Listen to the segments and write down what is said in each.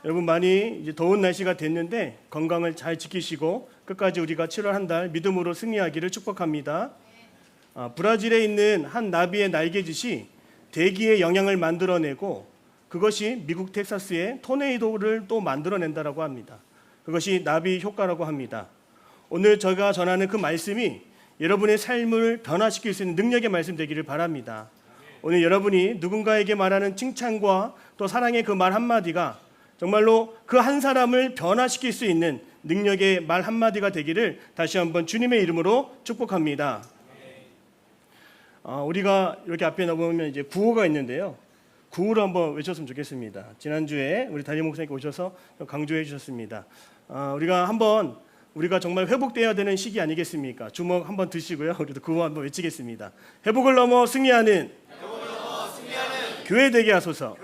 여러분 많이 이제 더운 날씨가 됐는데 건강을 잘 지키시고 끝까지 우리가 7월 한 달 믿음으로 승리하기를 축복합니다. 브라질에 있는 한 나비의 날개짓이 대기의 영향을 만들어내고 그것이 미국 텍사스의 토네이도를 또 만들어낸다라고 합니다. 그것이 나비 효과라고 합니다. 오늘 제가 전하는 그 말씀이 여러분의 삶을 변화시킬 수 있는 능력의 말씀 되기를 바랍니다. 오늘 여러분이 누군가에게 말하는 칭찬과 또 사랑의 그 말 한마디가 정말로 그 한 사람을 변화시킬 수 있는 능력의 말 한마디가 되기를 다시 한번 주님의 이름으로 축복합니다. 우리가 이렇게 앞에 보면 이제 구호가 있는데요. 구호를 한번 외쳤으면 좋겠습니다. 지난주에 우리 담임 목사님께 오셔서 강조해 주셨습니다. 우리가 정말 회복되어야 되는 시기 아니겠습니까? 주먹 한번 드시고요. 우리도 구호 한번 외치겠습니다. 회복을 넘어 승리하는 교회 되게 하소서.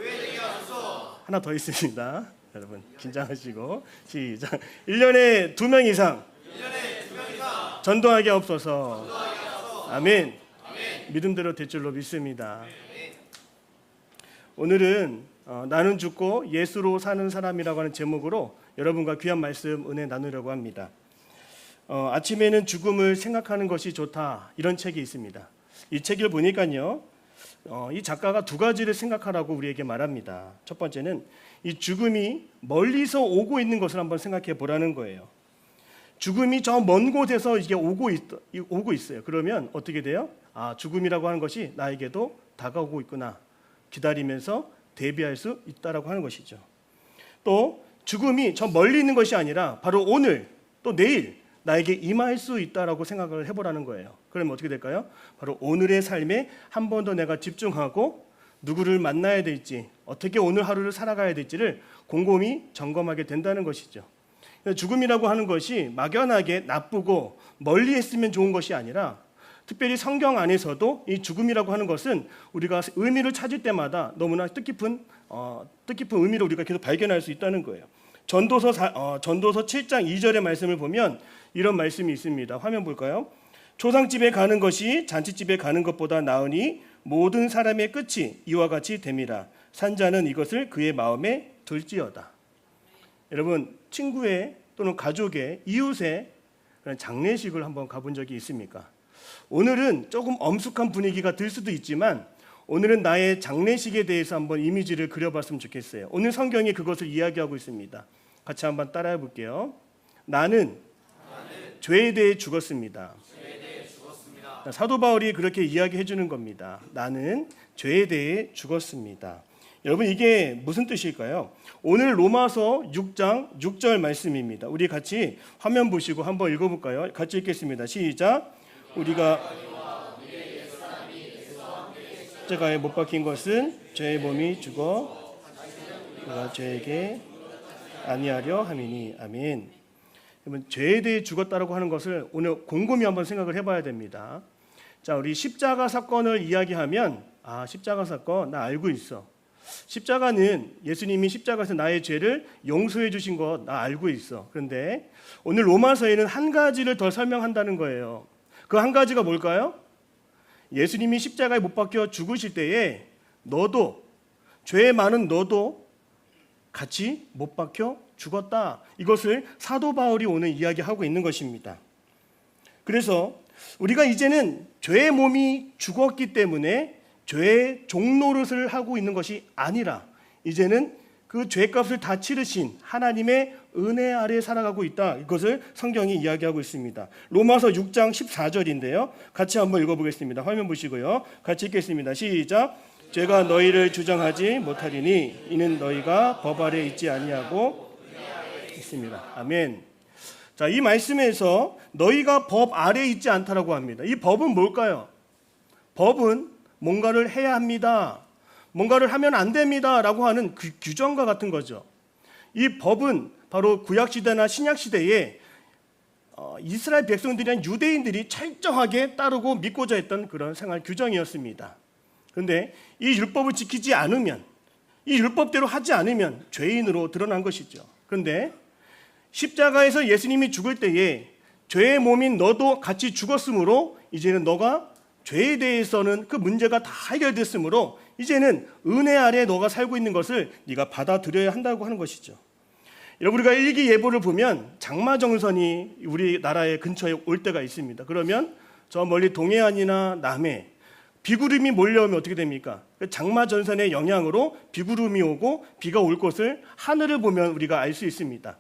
하나 더 있습니다. 여러분 긴장하시고 시작. 1년에 2명 이상 전도하게 없어서. 아멘. 믿음대로 될 줄로 믿습니다. 오늘은 나는 죽고 예수로 사는 사람이라고 하는 제목으로 여러분과 귀한 말씀 은혜 나누려고 합니다. 아침에는 죽음을 생각하는 것이 좋다 이런 책이 있습니다. 이 책을 보니까요, 이 작가가 두 가지를 생각하라고 우리에게 말합니다. 첫 번째는 이 죽음이 멀리서 오고 있는 것을 한번 생각해 보라는 거예요. 죽음이 저 먼 곳에서 이게 오고 있어요. 그러면 어떻게 돼요? 죽음이라고 하는 것이 나에게도 다가오고 있구나. 기다리면서 대비할 수 있다라고 하는 것이죠. 또 죽음이 저 멀리 있는 것이 아니라 바로 오늘 또 내일 나에게 임할 수 있다라고 생각을 해보라는 거예요. 그러면 어떻게 될까요? 바로 오늘의 삶에 한 번 더 내가 집중하고 누구를 만나야 될지, 어떻게 오늘 하루를 살아가야 될지를 곰곰이 점검하게 된다는 것이죠. 죽음이라고 하는 것이 막연하게 나쁘고 멀리 했으면 좋은 것이 아니라 특별히 성경 안에서도 이 죽음이라고 하는 것은 우리가 의미를 찾을 때마다 너무나 뜻깊은 의미를 우리가 계속 발견할 수 있다는 거예요. 전도서 7장 2절의 말씀을 보면 이런 말씀이 있습니다. 화면 볼까요? 초상집에 가는 것이 잔치집에 가는 것보다 나으니 모든 사람의 끝이 이와 같이 됨이라. 산자는 이것을 그의 마음에 둘지어다. 여러분, 친구의 또는 가족의 이웃의 그런 장례식을 한번 가본 적이 있습니까? 오늘은 조금 엄숙한 분위기가 들 수도 있지만 오늘은 나의 장례식에 대해서 한번 이미지를 그려봤으면 좋겠어요. 오늘 성경이 그것을 이야기하고 있습니다. 같이 한번 따라해 볼게요. 나는 죄에 대해 죽었습니다. 사도 바울이 그렇게 이야기해 주는 겁니다. 나는 죄에 대해 죽었습니다. 여러분, 이게 무슨 뜻일까요? 오늘 로마서 6장 6절 말씀입니다. 우리 같이 화면 보시고 한번 읽어볼까요? 같이 읽겠습니다. 시작. 우리가 십자가에 못 박힌 것은 죄의 몸이 죽어 내가 죄에게 아니하려 함이니. 아멘. 여러분, 죄에 대해 죽었다라고 하는 것을 오늘 곰곰이 한번 생각을 해봐야 됩니다. 자, 우리 십자가 사건을 이야기하면 십자가 사건 나 알고 있어. 십자가는 예수님이 십자가에서 나의 죄를 용서해 주신 것 나 알고 있어. 그런데 오늘 로마서에는 한 가지를 더 설명한다는 거예요. 그 한 가지가 뭘까요? 예수님이 십자가에 못 박혀 죽으실 때에 너도, 죄 많은 너도 같이 못 박혀 죽었다. 이것을 사도 바울이 오늘 이야기하고 있는 것입니다. 그래서 우리가 이제는 죄의 몸이 죽었기 때문에 죄의 종노릇을 하고 있는 것이 아니라 이제는 그 죄값을 다 치르신 하나님의 은혜 아래 살아가고 있다. 이것을 성경이 이야기하고 있습니다. 로마서 6장 14절인데요. 같이 한번 읽어보겠습니다. 화면 보시고요. 같이 읽겠습니다. 시작. 죄가 너희를 주장하지 못하리니 이는 너희가 법 아래 있지 아니하고 있습니다. 아멘. 자, 이 말씀에서 너희가 법 아래 있지 않다라고 합니다. 이 법은 뭘까요? 법은 뭔가를 해야 합니다. 뭔가를 하면 안 됩니다. 라고 하는 그 규정과 같은 거죠. 이 법은 바로 구약시대나 신약시대에 이스라엘 백성들이나 유대인들이 철저하게 따르고 믿고자 했던 그런 생활 규정이었습니다. 그런데 이 율법을 지키지 않으면, 이 율법대로 하지 않으면 죄인으로 드러난 것이죠. 그런데 십자가에서 예수님이 죽을 때에 죄의 몸인 너도 같이 죽었으므로 이제는 너가 죄에 대해서는 그 문제가 다 해결됐으므로 이제는 은혜 아래 너가 살고 있는 것을 네가 받아들여야 한다고 하는 것이죠. 여러분, 우리가 일기예보를 보면 장마정선이 우리나라의 근처에 올 때가 있습니다. 그러면 저 멀리 동해안이나 남해 비구름이 몰려오면 어떻게 됩니까? 장마전선의 영향으로 비구름이 오고 비가 올 것을 하늘을 보면 우리가 알 수 있습니다.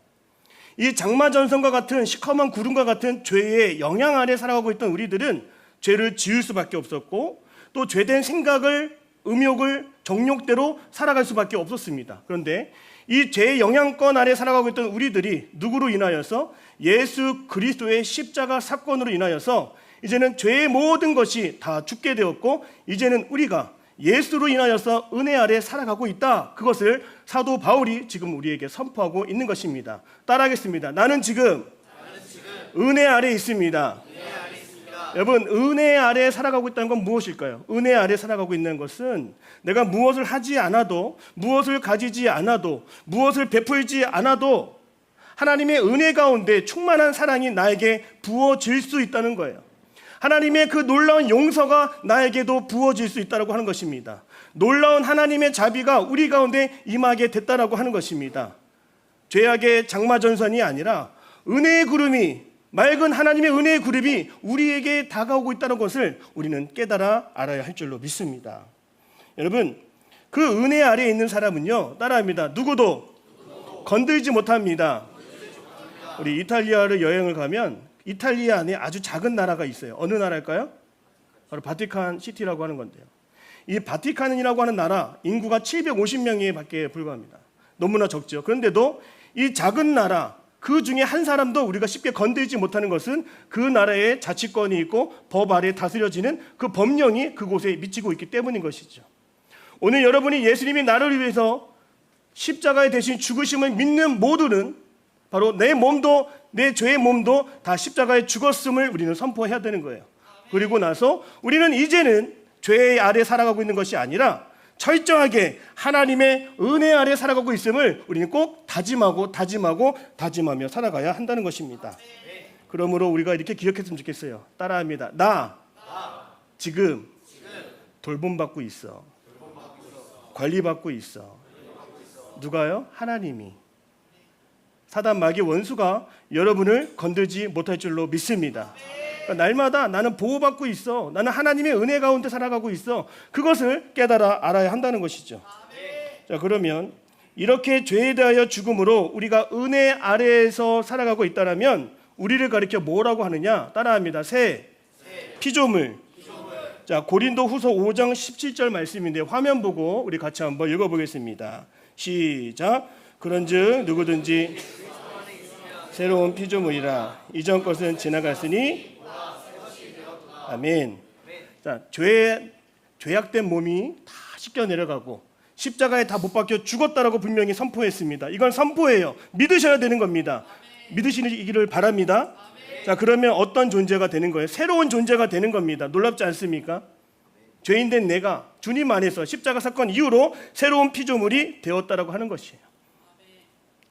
이 장마전선과 같은 시커먼 구름과 같은 죄의 영향 아래 살아가고 있던 우리들은 죄를 지을 수밖에 없었고 또 죄된 생각을 음욕을 정욕대로 살아갈 수밖에 없었습니다. 그런데 이 죄의 영향권 아래 살아가고 있던 우리들이 누구로 인하여서 예수 그리스도의 십자가 사건으로 인하여서 이제는 죄의 모든 것이 다 죽게 되었고 이제는 우리가 예수로 인하여서 은혜 아래 살아가고 있다. 그것을 사도 바울이 지금 우리에게 선포하고 있는 것입니다. 따라하겠습니다. 나는 지금 은혜 아래 있습니다. 여러분, 은혜 아래 살아가고 있다는 건 무엇일까요? 은혜 아래 살아가고 있는 것은 내가 무엇을 하지 않아도, 무엇을 가지지 않아도, 무엇을 베풀지 않아도 하나님의 은혜 가운데 충만한 사랑이 나에게 부어질 수 있다는 거예요. 하나님의 그 놀라운 용서가 나에게도 부어질 수 있다고 하는 것입니다. 놀라운 하나님의 자비가 우리 가운데 임하게 됐다라고 하는 것입니다. 죄악의 장마전선이 아니라 은혜의 구름이, 맑은 하나님의 은혜의 구름이 우리에게 다가오고 있다는 것을 우리는 깨달아 알아야 할 줄로 믿습니다. 여러분, 그 은혜 아래에 있는 사람은요, 따라합니다. 누구도 건들지 못합니다. 우리 이탈리아를 여행을 가면 이탈리아 안에 아주 작은 나라가 있어요. 어느 나라일까요? 바로 바티칸 시티라고 하는 건데요. 이 바티칸이라고 하는 나라 인구가 750명밖에 불과합니다. 너무나 적죠. 그런데도 이 작은 나라 그 중에 한 사람도 우리가 쉽게 건들지 못하는 것은 그 나라에 자치권이 있고 법 아래 다스려지는 그 법령이 그곳에 미치고 있기 때문인 것이죠. 오늘 여러분이 예수님이 나를 위해서 십자가에 대신 죽으심을 믿는 모두는 바로 내 몸도, 내 죄의 몸도 다 십자가에 죽었음을 우리는 선포해야 되는 거예요. 그리고 나서 우리는 이제는 죄 아래 살아가고 있는 것이 아니라 철저하게 하나님의 은혜 아래 살아가고 있음을 우리는 꼭 다짐하며 살아가야 한다는 것입니다. 그러므로 우리가 이렇게 기억했으면 좋겠어요. 따라합니다. 나 지금 돌봄받고 있어. 관리받고 있어. 누가요? 하나님이. 사단 마귀 원수가 여러분을 건들지 못할 줄로 믿습니다. 그러니까 날마다 나는 보호받고 있어. 나는 하나님의 은혜 가운데 살아가고 있어. 그것을 깨달아 알아야 한다는 것이죠. 자, 그러면 이렇게 죄에 대하여 죽음으로 우리가 은혜 아래에서 살아가고 있다면 우리를 가리켜 뭐라고 하느냐? 따라합니다. 새 피조물. 자, 고린도 후서 5장 17절 말씀인데 화면 보고 우리 같이 한번 읽어보겠습니다. 시작. 그런즉 누구든지 새로운 피조물이라 이전 것은 지나갔으니 아멘. 자, 죄악된 몸이 다 씻겨 내려가고 십자가에 다 못 박혀 죽었다라고 분명히 선포했습니다. 이건 선포예요. 믿으셔야 되는 겁니다. 믿으시기를 바랍니다. 자, 그러면 어떤 존재가 되는 거예요? 새로운 존재가 되는 겁니다. 놀랍지 않습니까? 죄인된 내가 주님 안에서 십자가 사건 이후로 새로운 피조물이 되었다라고 하는 것이에요.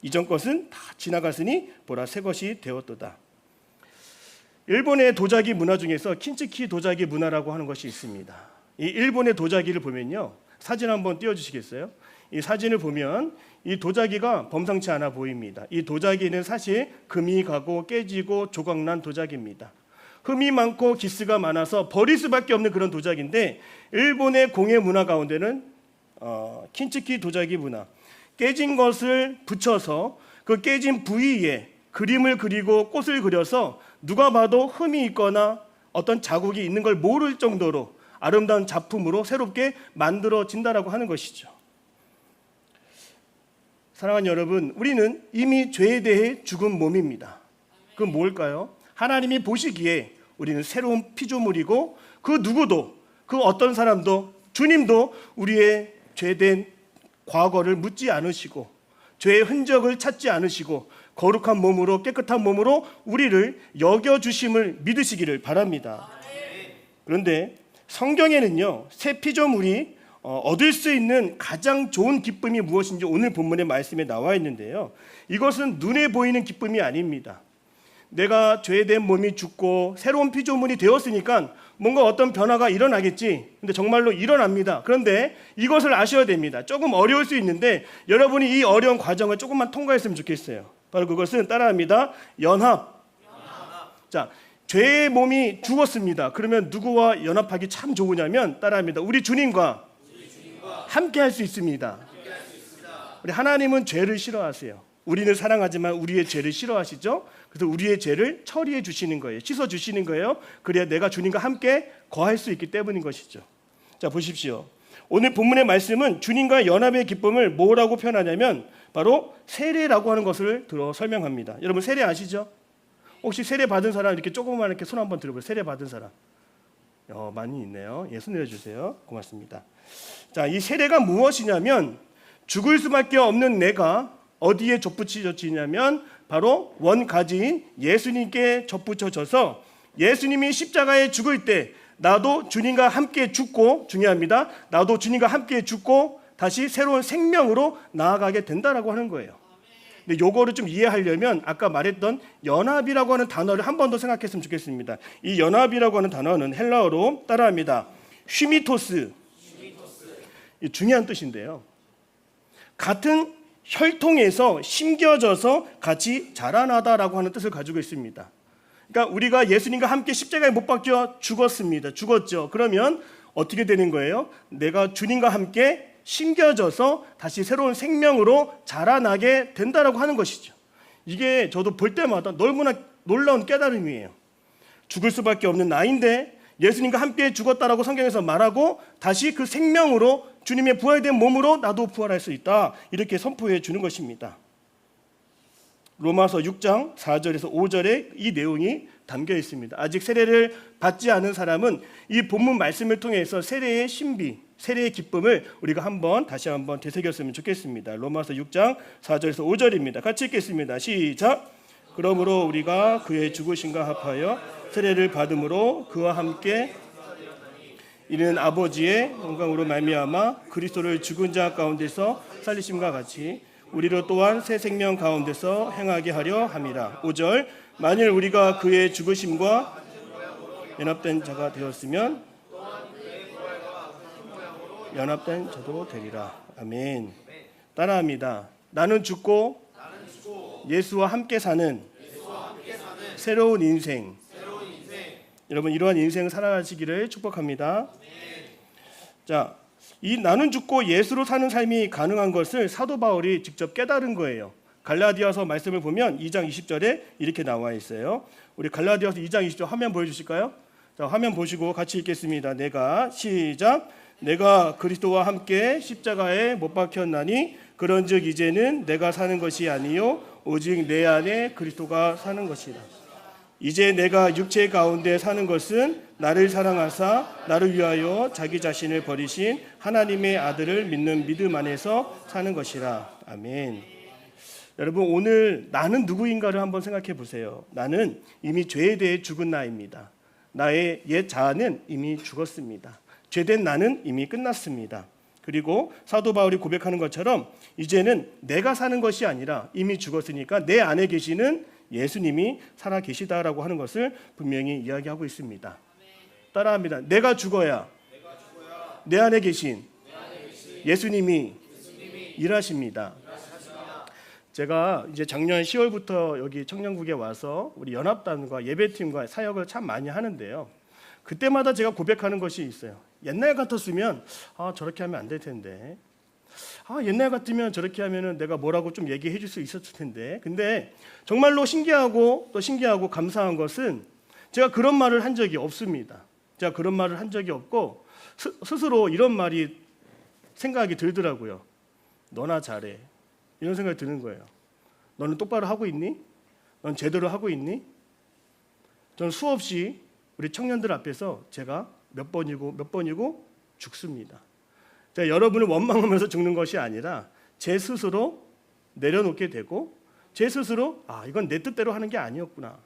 이전 것은 다 지나갔으니 보라 새 것이 되었도다. 일본의 도자기 문화 중에서 킨츠키 도자기 문화라고 하는 것이 있습니다. 이 일본의 도자기를 보면요, 사진 한번 띄워주시겠어요? 이 사진을 보면 이 도자기가 범상치 않아 보입니다. 이 도자기는 사실 금이 가고 깨지고 조각난 도자기입니다. 흠이 많고 기스가 많아서 버릴 수밖에 없는 그런 도자기인데 일본의 공예 문화 가운데는 킨츠키 도자기 문화, 깨진 것을 붙여서 그 깨진 부위에 그림을 그리고 꽃을 그려서 누가 봐도 흠이 있거나 어떤 자국이 있는 걸 모를 정도로 아름다운 작품으로 새롭게 만들어진다라고 하는 것이죠. 사랑하는 여러분, 우리는 이미 죄에 대해 죽은 몸입니다. 그건 뭘까요? 하나님이 보시기에 우리는 새로운 피조물이고 그 누구도, 그 어떤 사람도, 주님도 우리의 죄된 과거를 묻지 않으시고 죄의 흔적을 찾지 않으시고 거룩한 몸으로, 깨끗한 몸으로 우리를 여겨주심을 믿으시기를 바랍니다. 그런데 성경에는요, 새 피조물이 얻을 수 있는 가장 좋은 기쁨이 무엇인지 오늘 본문의 말씀에 나와 있는데요, 이것은 눈에 보이는 기쁨이 아닙니다. 내가 죄된 몸이 죽고 새로운 피조물이 되었으니까 뭔가 어떤 변화가 일어나겠지. 근데 정말로 일어납니다. 그런데 이것을 아셔야 됩니다. 조금 어려울 수 있는데 여러분이 이 어려운 과정을 조금만 통과했으면 좋겠어요. 바로 그것은 따라합니다. 연합. 자, 죄의 몸이 죽었습니다. 그러면 누구와 연합하기 참 좋으냐면 따라합니다. 우리 주님과 함께 할 수 있습니다. 우리 하나님은 죄를 싫어하세요. 우리는 사랑하지만 우리의 죄를 싫어하시죠. 그래서 우리의 죄를 처리해 주시는 거예요. 씻어 주시는 거예요. 그래야 내가 주님과 함께 거할 수 있기 때문인 것이죠. 자, 보십시오. 오늘 본문의 말씀은 주님과 연합의 기쁨을 뭐라고 표현하냐면 바로 세례라고 하는 것을 들어 설명합니다. 여러분 세례 아시죠? 혹시 세례 받은 사람 이렇게 조금만 이렇게 손 한번 들어보세요. 세례 받은 사람. 많이 있네요. 예, 손 내려주세요. 고맙습니다. 자, 이 세례가 무엇이냐면 죽을 수밖에 없는 내가 어디에 접붙여지냐면 바로 원가지인 예수님께 접붙여져서 예수님이 십자가에 죽을 때 나도 주님과 함께 죽고, 중요합니다. 나도 주님과 함께 죽고 다시 새로운 생명으로 나아가게 된다라고 하는 거예요. 근데 요거를 좀 이해하려면 아까 말했던 연합이라고 하는 단어를 한 번 더 생각했으면 좋겠습니다. 이 연합이라고 하는 단어는 헬라어로 따라합니다. 휘미토스. 이 중요한 뜻인데요. 같은 혈통에서 심겨져서 같이 자라나다라고 하는 뜻을 가지고 있습니다. 그러니까 우리가 예수님과 함께 십자가에 못 박혀 죽었습니다. 죽었죠. 그러면 어떻게 되는 거예요? 내가 주님과 함께 심겨져서 다시 새로운 생명으로 자라나게 된다라고 하는 것이죠. 이게 저도 볼 때마다 너무나 놀라운 깨달음이에요. 죽을 수밖에 없는 나인데 예수님과 함께 죽었다라고 성경에서 말하고 다시 그 생명으로 주님의 부활된 몸으로 나도 부활할 수 있다. 이렇게 선포해 주는 것입니다. 로마서 6장 4절에서 5절에 이 내용이 담겨 있습니다. 아직 세례를 받지 않은 사람은 이 본문 말씀을 통해서 세례의 신비, 세례의 기쁨을 우리가 다시 한번 되새겼으면 좋겠습니다. 로마서 6장 4절에서 5절입니다. 같이 읽겠습니다. 시작. 그러므로 우리가 그의 죽으심과 합하여 세례를 받음으로 그와 함께 이는 아버지의 영광으로 말미암아 그리스도를 죽은 자 가운데서 살리심과 같이 우리로 또한 새 생명 가운데서 행하게 하려 함이라. 5절. 만일 우리가 그의 죽으심과 연합된 자가 되었으면 연합된 자도 되리라. 아멘. 따라합니다. 나는 죽고 예수와 함께 사는 새로운 인생. 여러분 이러한 인생을 살아가시기를 축복합니다. 자, 이 나는 죽고 예수로 사는 삶이 가능한 것을 사도 바울이 직접 깨달은 거예요. 갈라디아서 말씀을 보면 2장 20절에 이렇게 나와 있어요. 우리 갈라디아서 2장 20절 화면 보여주실까요? 자, 화면 보시고 같이 읽겠습니다. 시작. 내가 그리스도와 함께 십자가에 못 박혔나니 그런즉 이제는 내가 사는 것이 아니요 오직 내 안에 그리스도가 사는 것이라. 이제 내가 육체 가운데 사는 것은 나를 사랑하사 나를 위하여 자기 자신을 버리신 하나님의 아들을 믿는 믿음 안에서 사는 것이라. 아멘. 여러분 오늘 나는 누구인가를 한번 생각해 보세요. 나는 이미 죄에 대해 죽은 나입니다. 나의 옛 자아는 이미 죽었습니다. 죄된 나는 이미 끝났습니다. 그리고 사도 바울이 고백하는 것처럼 이제는 내가 사는 것이 아니라 이미 죽었으니까 내 안에 계시는 예수님이 살아 계시다라고 하는 것을 분명히 이야기하고 있습니다. 따라합니다. 내가 죽어야 내 안에 계신 예수님이 일하십니다. 제가 이제 작년 10월부터 여기 청년국에 와서 우리 연합단과 예배팀과 사역을 참 많이 하는데요. 그때마다 제가 고백하는 것이 있어요. 옛날 같았으면 저렇게 하면 안 될 텐데, 옛날 같으면 저렇게 하면은 내가 뭐라고 좀 얘기해 줄 수 있었을 텐데. 근데 정말로 신기하고 또 신기하고 감사한 것은 제가 그런 말을 한 적이 없습니다. 제가 그런 말을 한 적이 없고 스스로 이런 말이 생각이 들더라고요. 너나 잘해. 이런 생각이 드는 거예요. 너는 똑바로 하고 있니? 넌 제대로 하고 있니? 저는 수없이 우리 청년들 앞에서 제가 몇 번이고 죽습니다. 제가 여러분을 원망하면서 죽는 것이 아니라 제 스스로 내려놓게 되고 제 스스로 이건 내 뜻대로 하는 게 아니었구나.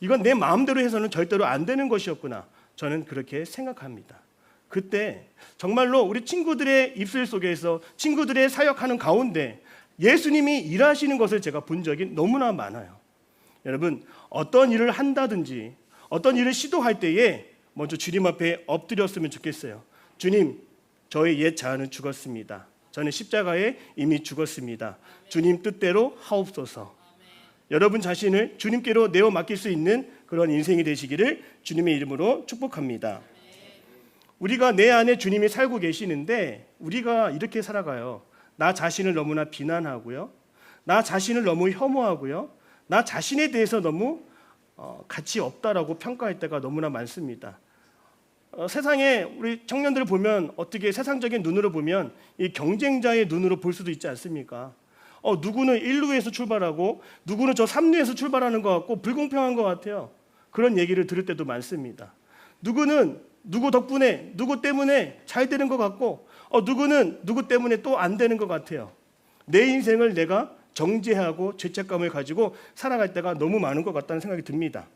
이건 내 마음대로 해서는 절대로 안 되는 것이었구나. 저는 그렇게 생각합니다. 그때 정말로 우리 친구들의 입술 속에서 친구들의 사역하는 가운데 예수님이 일하시는 것을 제가 본 적이 너무나 많아요. 여러분, 어떤 일을 한다든지 어떤 일을 시도할 때에 먼저 주님 앞에 엎드렸으면 좋겠어요. 주님, 저의 옛 자아는 죽었습니다. 저는 십자가에 이미 죽었습니다. 주님 뜻대로 하옵소서. 여러분 자신을 주님께로 내어 맡길 수 있는 그런 인생이 되시기를 주님의 이름으로 축복합니다. 우리가 내 안에 주님이 살고 계시는데 우리가 이렇게 살아가요. 나 자신을 너무나 비난하고요. 나 자신을 너무 혐오하고요. 나 자신에 대해서 너무 가치 없다라고 평가할 때가 너무나 많습니다. 세상에 우리 청년들을 보면 어떻게 세상적인 눈으로 보면 이 경쟁자의 눈으로 볼 수도 있지 않습니까? 누구는 1루에서 출발하고 누구는 저 3루에서 출발하는 것 같고 불공평한 것 같아요. 그런 얘기를 들을 때도 많습니다. 누구는 누구 덕분에 누구 때문에 잘 되는 것 같고 누구는 누구 때문에 또 안 되는 것 같아요. 내 인생을 내가 정죄하고 죄책감을 가지고 살아갈 때가 너무 많은 것 같다는 생각이 듭니다.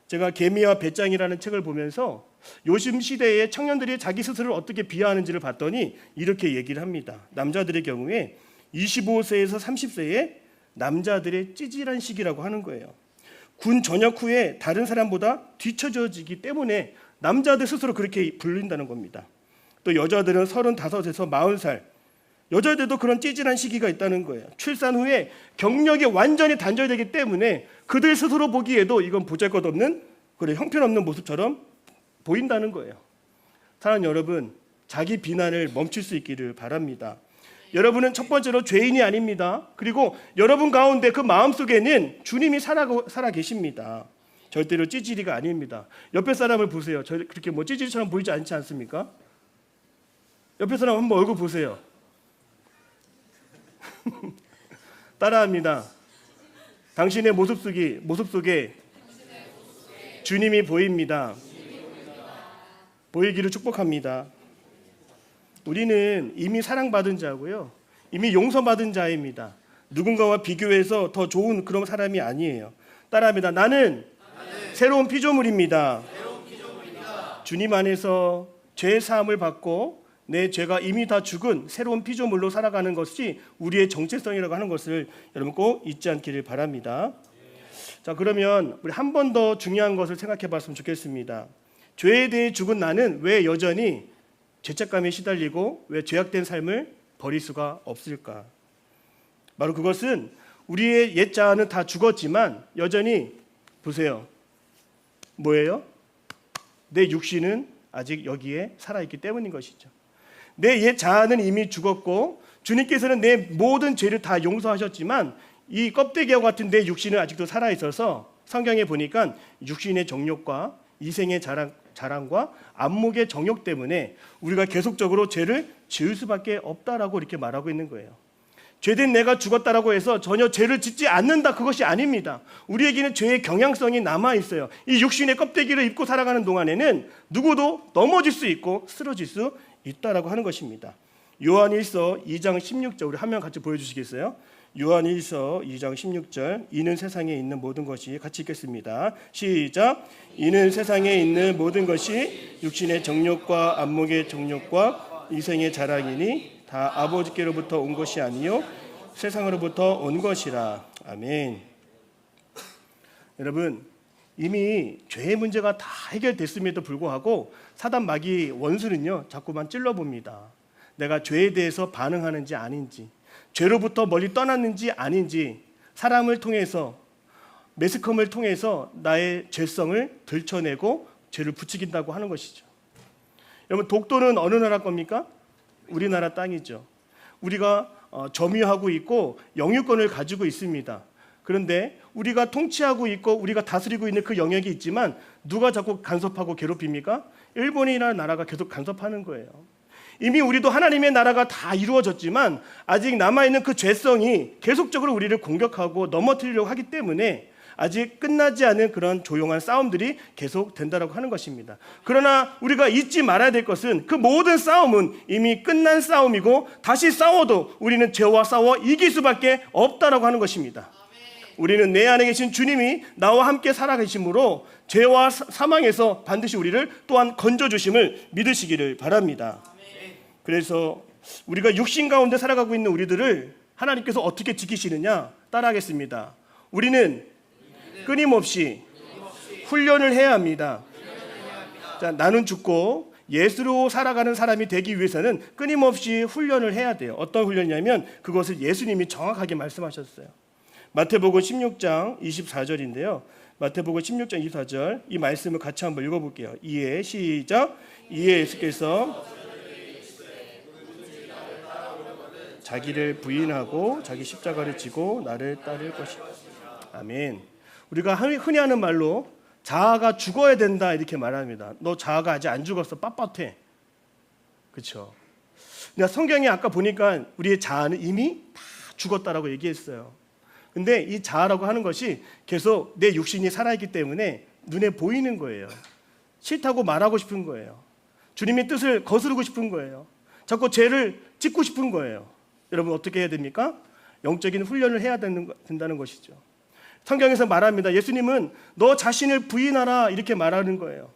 제가 개미와 배짱이라는 책을 보면서 요즘 시대에 청년들이 자기 스스로를 어떻게 비하하는지를 봤더니 이렇게 얘기를 합니다. 남자들의 경우에 25세에서 30세에 남자들의 찌질한 시기라고 하는 거예요. 군 전역 후에 다른 사람보다 뒤처져지기 때문에 남자들 스스로 그렇게 불린다는 겁니다. 또 여자들은 35에서 40살, 여자들도 그런 찌질한 시기가 있다는 거예요. 출산 후에 경력이 완전히 단절되기 때문에 그들 스스로 보기에도 이건 보잘것없는 그런 형편없는 모습처럼 보인다는 거예요. 사랑하는 여러분, 자기 비난을 멈출 수 있기를 바랍니다. 여러분은 첫 번째로 죄인이 아닙니다. 그리고 여러분 가운데 그 마음속에는 주님이 살아 계십니다. 절대로 찌질이가 아닙니다. 옆에 사람을 보세요. 그렇게 찌질처럼 보이지 않지 않습니까? 옆에 사람 한번 얼굴 보세요. 따라합니다. 당신의 모습 속에 주님이 보입니다. 보이기를 축복합니다. 우리는 이미 사랑받은 자고요. 이미 용서받은 자입니다. 누군가와 비교해서 더 좋은 그런 사람이 아니에요. 따라합니다. 나는 새로운 피조물입니다. 주님 안에서 죄 사함을 받고 내 죄가 이미 다 죽은 새로운 피조물로 살아가는 것이 우리의 정체성이라고 하는 것을 여러분 꼭 잊지 않기를 바랍니다. 자, 그러면 우리 한 번 더 중요한 것을 생각해 봤으면 좋겠습니다. 죄에 대해 죽은 나는 왜 여전히 죄책감에 시달리고 왜 죄악된 삶을 버릴 수가 없을까? 바로 그것은 우리의 옛 자아는 다 죽었지만 여전히 보세요. 뭐예요? 내 육신은 아직 여기에 살아있기 때문인 것이죠. 내 옛 자아는 이미 죽었고 주님께서는 내 모든 죄를 다 용서하셨지만 이 껍데기와 같은 내 육신은 아직도 살아있어서 성경에 보니까 육신의 정욕과 이생의 자랑과 안목의 정욕 때문에 우리가 계속적으로 죄를 지을 수밖에 없다라고 이렇게 말하고 있는 거예요. 죄된 내가 죽었다라고 해서 전혀 죄를 짓지 않는다, 그것이 아닙니다. 우리에게는 죄의 경향성이 남아있어요. 이 육신의 껍데기를 입고 살아가는 동안에는 누구도 넘어질 수 있고 쓰러질 수 있다라고 하는 것입니다. 요한일서 2장 16절 우리 한 명 같이 보여주시겠어요? 요한일서 2장 16절 이는 세상에 있는 모든 것이 같이 읽겠습니다. 시작. 이는 세상에 있는 모든 것이 육신의 정욕과 안목의 정욕과 이생의 자랑이니 다 아버지께로부터 온 것이 아니요 세상으로부터 온 것이라. 아멘. 여러분, 이미 죄의 문제가 다 해결됐음에도 불구하고 사단 마귀 원수는요 자꾸만 찔러봅니다. 내가 죄에 대해서 반응하는지 아닌지, 죄로부터 멀리 떠났는지 아닌지, 사람을 통해서 매스컴을 통해서 나의 죄성을 들춰내고 죄를 부추긴다고 하는 것이죠. 여러분, 독도는 어느 나라 겁니까? 우리나라 땅이죠. 우리가 점유하고 있고 영유권을 가지고 있습니다. 그런데 우리가 통치하고 있고 우리가 다스리고 있는 그 영역이 있지만 누가 자꾸 간섭하고 괴롭힙니까? 일본이라는 나라가 계속 간섭하는 거예요. 이미 우리도 하나님의 나라가 다 이루어졌지만 아직 남아있는 그 죄성이 계속적으로 우리를 공격하고 넘어뜨리려고 하기 때문에 아직 끝나지 않은 그런 조용한 싸움들이 계속 된다라고 하는 것입니다. 그러나 우리가 잊지 말아야 될 것은 그 모든 싸움은 이미 끝난 싸움이고 다시 싸워도 우리는 죄와 싸워 이길 수밖에 없다라고 하는 것입니다. 우리는 내 안에 계신 주님이 나와 함께 살아계심으로 죄와 사망에서 반드시 우리를 또한 건져주심을 믿으시기를 바랍니다. 그래서 우리가 육신 가운데 살아가고 있는 우리들을 하나님께서 어떻게 지키시느냐 따라하겠습니다. 우리는 끊임없이 훈련을 해야 합니다. 자, 나는 죽고 예수로 살아가는 사람이 되기 위해서는 끊임없이 훈련을 해야 돼요. 어떤 훈련이냐면 그것을 예수님이 정확하게 말씀하셨어요. 마태복음 16장 24절인데요. 마태복음 16장 24절 이 말씀을 같이 한번 읽어볼게요. 이에 시작. 이에 예수께서 자기를 부인하고 자기 십자가를 지고 나를 따를 것이다. 아멘. 우리가 흔히 하는 말로 자아가 죽어야 된다 이렇게 말합니다. 너 자아가 아직 안 죽었어. 빳빳해. 그렇죠? 근데 성경이 아까 보니까 우리의 자아는 이미 다 죽었다라고 얘기했어요. 근데 이 자아라고 하는 것이 계속 내 육신이 살아있기 때문에 눈에 보이는 거예요. 싫다고 말하고 싶은 거예요. 주님의 뜻을 거스르고 싶은 거예요. 자꾸 죄를 짓고 싶은 거예요. 여러분 어떻게 해야 됩니까? 영적인 훈련을 해야 된다는 것이죠. 성경에서 말합니다. 예수님은 너 자신을 부인하라 이렇게 말하는 거예요.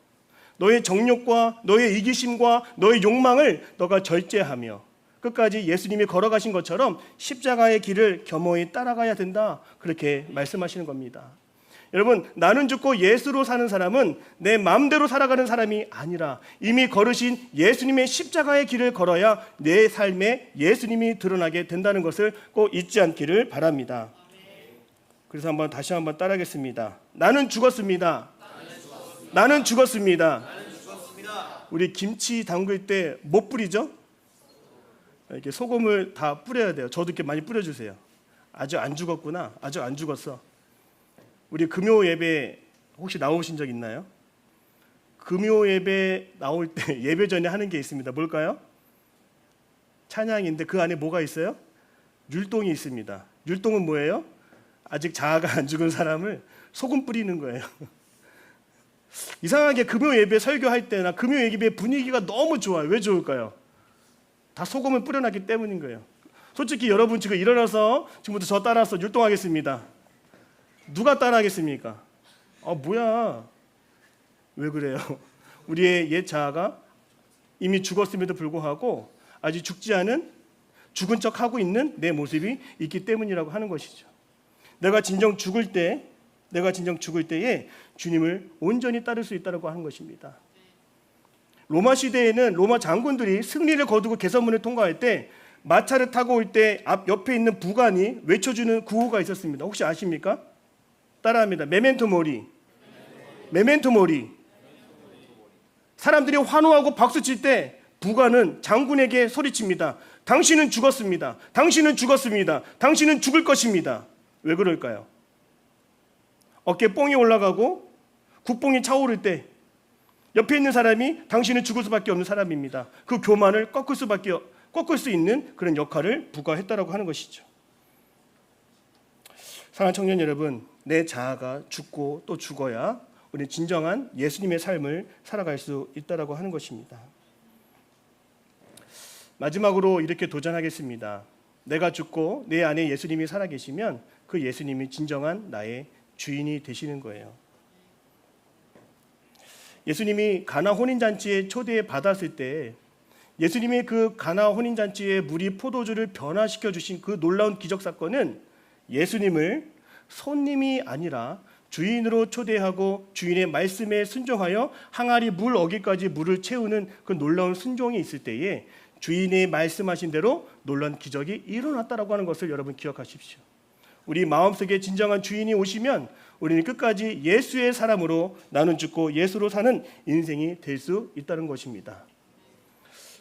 너의 정욕과 너의 이기심과 너의 욕망을 너가 절제하며 끝까지 예수님이 걸어가신 것처럼 십자가의 길을 겸허히 따라가야 된다. 그렇게 말씀하시는 겁니다. 여러분, 나는 죽고 예수로 사는 사람은 내 마음대로 살아가는 사람이 아니라 이미 걸으신 예수님의 십자가의 길을 걸어야 내 삶에 예수님이 드러나게 된다는 것을 꼭 잊지 않기를 바랍니다. 그래서 다시 한번 따라하겠습니다. 나는 죽었습니다. 나는 죽었습니다. 우리 김치 담글 때 못 뿌리죠? 이렇게 소금을 다 뿌려야 돼요. 저도 이렇게 많이 뿌려주세요. 아직 안 죽었구나. 아직 안 죽었어. 우리 금요 예배 혹시 나오신 적 있나요? 금요 예배 나올 때 예배 전에 하는 게 있습니다. 뭘까요? 찬양인데 그 안에 뭐가 있어요? 율동이 있습니다. 율동은 뭐예요? 아직 자아가 안 죽은 사람을 소금 뿌리는 거예요. 이상하게 금요 예배 설교할 때나 금요 예배 분위기가 너무 좋아요. 왜 좋을까요? 다 소금을 뿌려놨기 때문인 거예요. 솔직히 여러분 지금 일어나서 지금부터 저 따라서 율동하겠습니다. 누가 따라하겠습니까? 뭐야? 왜 그래요? 우리의 옛 자아가 이미 죽었음에도 불구하고 아직 죽지 않은 죽은 척하고 있는 내 모습이 있기 때문이라고 하는 것이죠. 내가 진정 죽을 때에 주님을 온전히 따를 수 있다고 하는 것입니다. 로마 시대에는 로마 장군들이 승리를 거두고 개선문을 통과할 때 마차를 타고 올 때 앞 옆에 있는 부관이 외쳐주는 구호가 있었습니다. 혹시 아십니까? 따라합니다. 메멘토 모리. 메멘토 모리. 사람들이 환호하고 박수칠 때 부관은 장군에게 소리칩니다. 당신은 죽었습니다. 당신은 죽었습니다. 당신은 죽을 것입니다. 왜 그럴까요? 어깨에 뽕이 올라가고 국뽕이 차오를 때 옆에 있는 사람이 당신은 죽을 수밖에 없는 사람입니다. 그 교만을 꺾을 수 있는 그런 역할을 부과했다라고 하는 것이죠. 사랑하는 청년 여러분, 내 자아가 죽고 또 죽어야 우리는 진정한 예수님의 삶을 살아갈 수 있다라고 하는 것입니다. 마지막으로 이렇게 도전하겠습니다. 내가 죽고 내 안에 예수님이 살아계시면 그 예수님이 진정한 나의 주인이 되시는 거예요. 예수님이 가나 혼인잔치에 초대받았을 때 예수님이 그 가나 혼인잔치에 물이 포도주를 변화시켜 주신 그 놀라운 기적 사건은 예수님을 손님이 아니라 주인으로 초대하고 주인의 말씀에 순종하여 항아리 물 어기까지 물을 채우는 그 놀라운 순종이 있을 때에 주인의 말씀하신 대로 놀라운 기적이 일어났다라고 하는 것을 여러분 기억하십시오. 우리 마음속에 진정한 주인이 오시면 우리는 끝까지 예수의 사람으로 나는 죽고 예수로 사는 인생이 될 수 있다는 것입니다.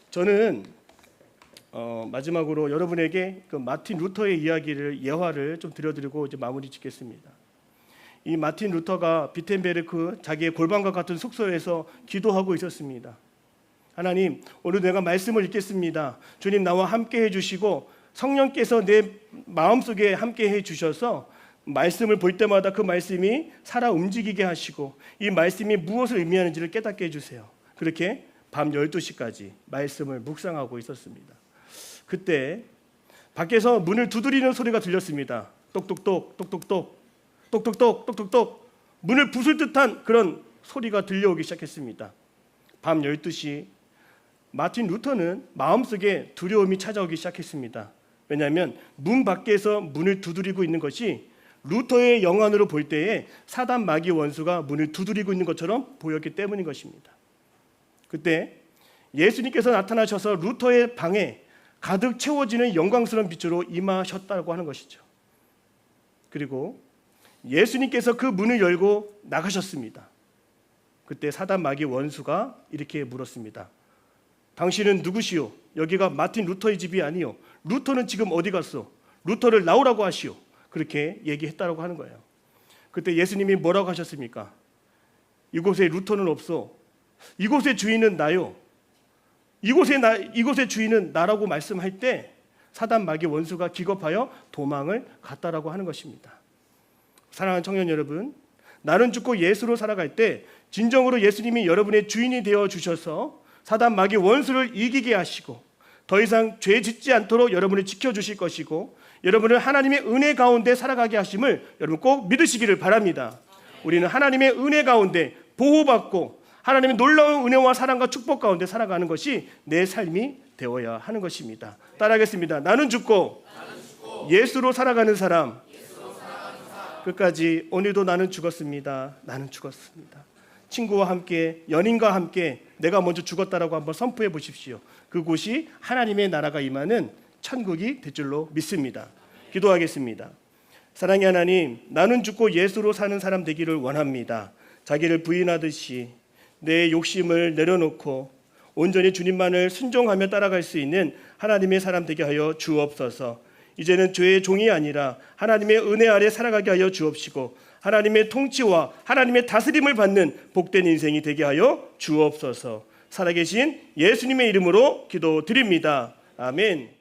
저는 마지막으로 여러분에게 그 마틴 루터의 이야기를 예화를 좀 들려드리고 이제 마무리 짓겠습니다. 이 마틴 루터가 비텐베르크 자기의 골방과 같은 숙소에서 기도하고 있었습니다. 하나님, 오늘 내가 말씀을 읽겠습니다. 주님 나와 함께 해주시고 성령께서 내 마음속에 함께 해주셔서 말씀을 볼 때마다 그 말씀이 살아 움직이게 하시고 이 말씀이 무엇을 의미하는지를 깨닫게 해주세요. 그렇게 밤 12시까지 말씀을 묵상하고 있었습니다. 그때 밖에서 문을 두드리는 소리가 들렸습니다. 똑똑똑 똑똑똑 똑똑똑 똑똑똑 문을 부술 듯한 그런 소리가 들려오기 시작했습니다. 밤 12시 마틴 루터는 마음속에 두려움이 찾아오기 시작했습니다. 왜냐하면 문 밖에서 문을 두드리고 있는 것이 루터의 영안으로 볼 때에 사단 마귀 원수가 문을 두드리고 있는 것처럼 보였기 때문인 것입니다. 그때 예수님께서 나타나셔서 루터의 방에 가득 채워지는 영광스러운 빛으로 임하셨다고 하는 것이죠. 그리고 예수님께서 그 문을 열고 나가셨습니다. 그때 사단 마귀 원수가 이렇게 물었습니다. 당신은 누구시오? 여기가 마틴 루터의 집이 아니오. 루터는 지금 어디 갔소? 루터를 나오라고 하시오. 그렇게 얘기했다라고 하는 거예요. 그때 예수님이 뭐라고 하셨습니까? 이곳에 루터는 없어. 이곳의 주인은 나요. 이곳의 주인은 나라고 말씀할 때 사단 마귀 원수가 기겁하여 도망을 갔다라고 하는 것입니다. 사랑하는 청년 여러분, 나는 죽고 예수로 살아갈 때 진정으로 예수님이 여러분의 주인이 되어 주셔서 사단 마귀 원수를 이기게 하시고 더 이상 죄 짓지 않도록 여러분을 지켜주실 것이고 여러분을 하나님의 은혜 가운데 살아가게 하심을 여러분 꼭 믿으시기를 바랍니다. 우리는 하나님의 은혜 가운데 보호받고 하나님의 놀라운 은혜와 사랑과 축복 가운데 살아가는 것이 내 삶이 되어야 하는 것입니다. 따라하겠습니다. 나는 죽고 예수로 살아가는 사람. 끝까지 오늘도 나는 죽었습니다. 나는 죽었습니다. 친구와 함께 연인과 함께 내가 먼저 죽었다라고 한번 선포해 보십시오. 그곳이 하나님의 나라가 임하는 천국이 될 줄로 믿습니다. 기도하겠습니다. 사랑의 하나님, 나는 죽고 예수로 사는 사람 되기를 원합니다. 자기를 부인하듯이 내 욕심을 내려놓고 온전히 주님만을 순종하며 따라갈 수 있는 하나님의 사람 되게 하여 주옵소서. 이제는 죄의 종이 아니라 하나님의 은혜 아래 살아가게 하여 주옵시고 하나님의 통치와 하나님의 다스림을 받는 복된 인생이 되게 하여 주옵소서. 살아계신 예수님의 이름으로 기도드립니다. 아멘.